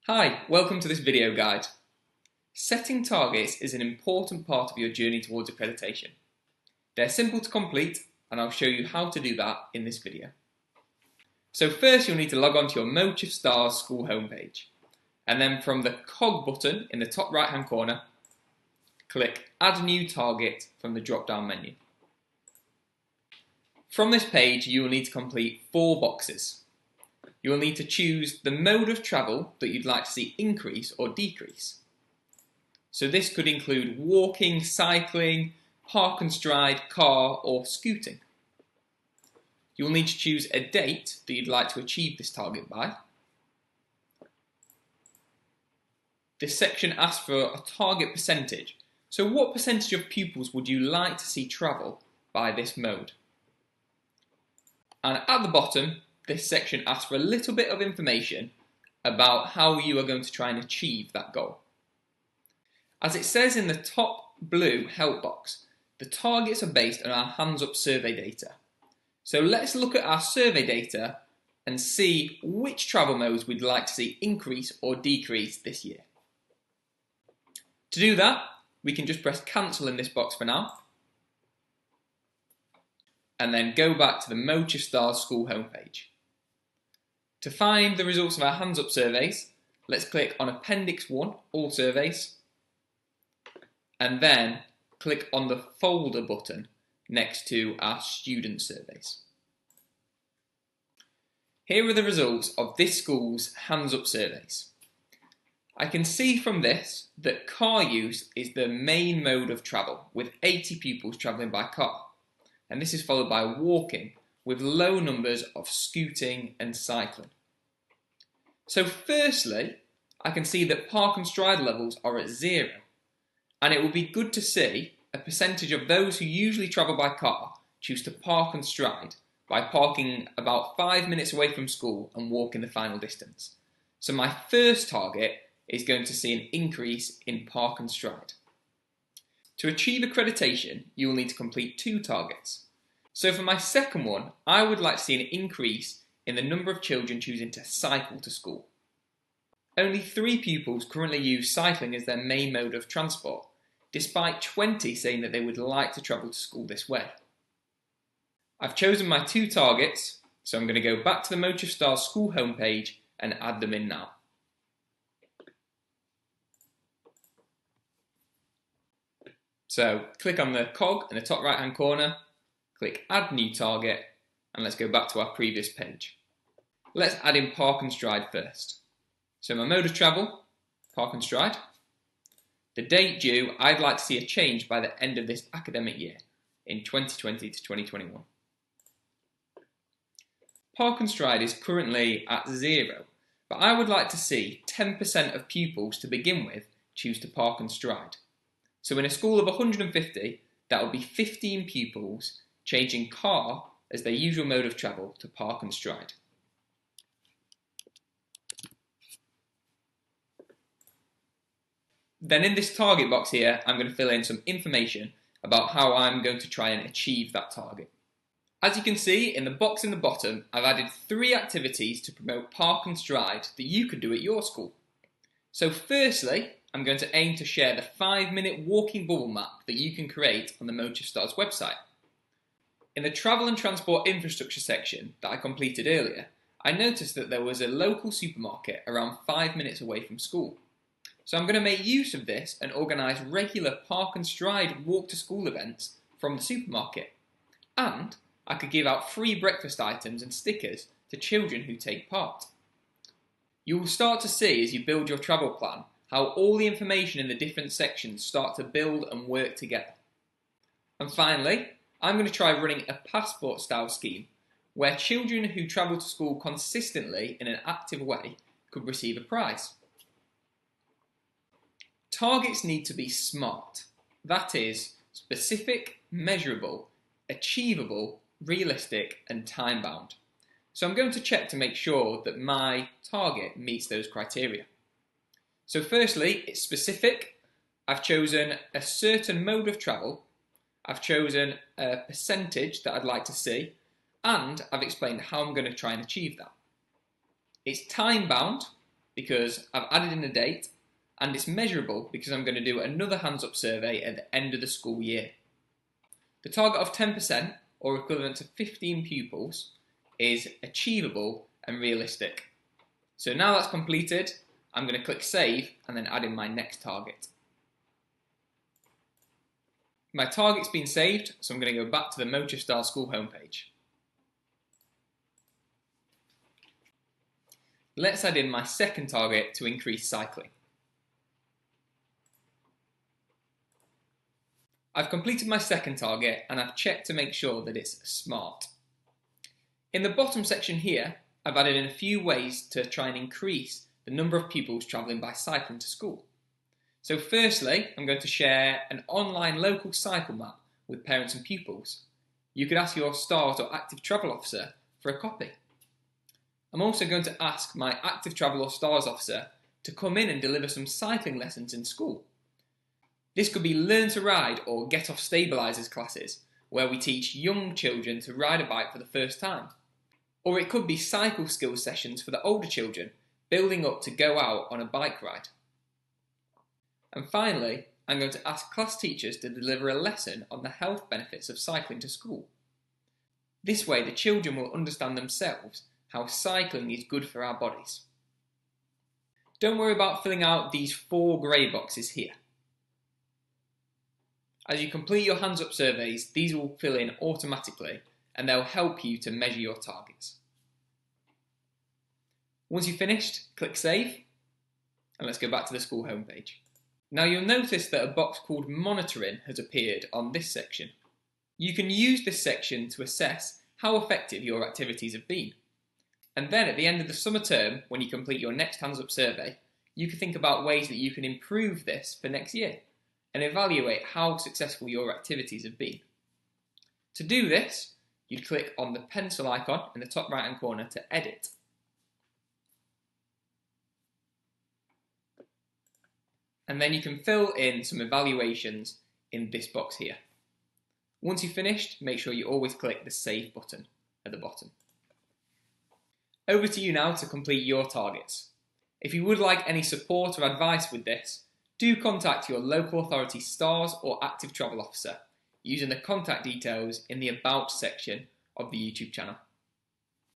Hi, welcome to this video guide. Setting targets is an important part of your journey towards accreditation. They're simple to complete and I'll show you how to do that in this video. So first you'll need to log on to your Modeshift STARS School homepage, and then from the cog button in the top right hand corner, click Add New Target from the drop down menu. From this page you will need to complete 4 boxes. You will need to choose the mode of travel that you'd like to see increase or decrease. So this could include walking, cycling, park and stride, car or scooting. You'll need to choose a date that you'd like to achieve this target by. This section asks for a target percentage. So what percentage of pupils would you like to see travel by this mode? And at the bottom, this section asks for a little bit of information about how you are going to try and achieve that goal. As it says in the top blue help box, the targets are based on our hands up survey data. So let's look at our survey data and see which travel modes we'd like to see increase or decrease this year. To do that, we can just press cancel in this box for now, and then go back to the Modeshift STARS School homepage. To find the results of our hands up surveys, let's click on Appendix 1, All Surveys, and then click on the folder button next to our student surveys. Here are the results of this school's hands up surveys. I can see from this that car use is the main mode of travel, with 80 pupils travelling by car, and this is followed by walking, with low numbers of scooting and cycling. So firstly, I can see that park and stride levels are at 0, and it will be good to see a percentage of those who usually travel by car choose to park and stride by parking about 5 minutes away from school and walking the final distance. So my first target is going to see an increase in park and stride. To achieve accreditation, you will need to complete 2 targets. So for my second one, I would like to see an increase in the number of children choosing to cycle to school. Only 3 pupils currently use cycling as their main mode of transport, despite 20 saying that they would like to travel to school this way. I've chosen my 2 targets, so I'm going to go back to the Modeshift STARS School homepage and add them in now. So click on the cog in the top right hand corner, click Add New Target, and let's go back to our previous page. Let's add in park and stride first. So my mode of travel, park and stride. The date due, I'd like to see a change by the end of this academic year, in 2020 to 2021. Park and stride is currently at 0, but I would like to see 10% of pupils to begin with choose to park and stride. So in a school of 150, that would be 15 pupils changing car as their usual mode of travel to park and stride. Then in this target box here, I'm going to fill in some information about how I'm going to try and achieve that target. As you can see in the box in the bottom, I've added 3 activities to promote park and stride that you could do at your school. So firstly, I'm going to aim to share the 5-minute walking bubble map that you can create on the Modeshift STARS website. In the travel and transport infrastructure section that I completed earlier, I noticed that there was a local supermarket around 5 minutes away from school. So I'm going to make use of this and organise regular park and stride walk to school events from the supermarket. And I could give out free breakfast items and stickers to children who take part. You will start to see as you build your travel plan how all the information in the different sections start to build and work together. And finally, I'm going to try running a passport style scheme where children who travel to school consistently in an active way could receive a prize. Targets need to be SMART, that is, specific, measurable, achievable, realistic and time bound. So I'm going to check to make sure that my target meets those criteria. So firstly, it's specific. I've chosen a certain mode of travel, I've chosen a percentage that I'd like to see, and I've explained how I'm going to try and achieve that. It's time bound, because I've added in a date, and it's measurable because I'm going to do another hands up survey at the end of the school year. The target of 10%, or equivalent to 15 pupils, is achievable and realistic. So now that's completed, I'm going to click save and then add in my next target. My target's been saved, so I'm going to go back to the Modeshift STARS School homepage. Let's add in my second target to increase cycling. I've completed my second target and I've checked to make sure that it's smart. In the bottom section here, I've added in a few ways to try and increase the number of pupils travelling by cycling to school. So firstly, I'm going to share an online local cycle map with parents and pupils. You could ask your STARS or Active Travel Officer for a copy. I'm also going to ask my Active Travel or STARS Officer to come in and deliver some cycling lessons in school. This could be Learn to Ride or Get Off Stabilisers classes, where we teach young children to ride a bike for the first time. Or it could be cycle skills sessions for the older children, building up to go out on a bike ride. And finally, I'm going to ask class teachers to deliver a lesson on the health benefits of cycling to school. This way the children will understand themselves how cycling is good for our bodies. Don't worry about filling out these 4 grey boxes here. As you complete your hands up surveys, these will fill in automatically and they'll help you to measure your targets. Once you've finished, click save and let's go back to the school homepage. Now you'll notice that a box called Monitoring has appeared on this section. You can use this section to assess how effective your activities have been. And then at the end of the summer term, when you complete your next hands up survey, you can think about ways that you can improve this for next year and evaluate how successful your activities have been. To do this, you'd click on the pencil icon in the top right hand corner to edit. And then you can fill in some evaluations in this box here. Once you've finished, make sure you always click the Save button at the bottom. Over to you now to complete your targets. If you would like any support or advice with this, do contact your local authority STARS or Active Travel Officer using the contact details in the About section of the YouTube channel.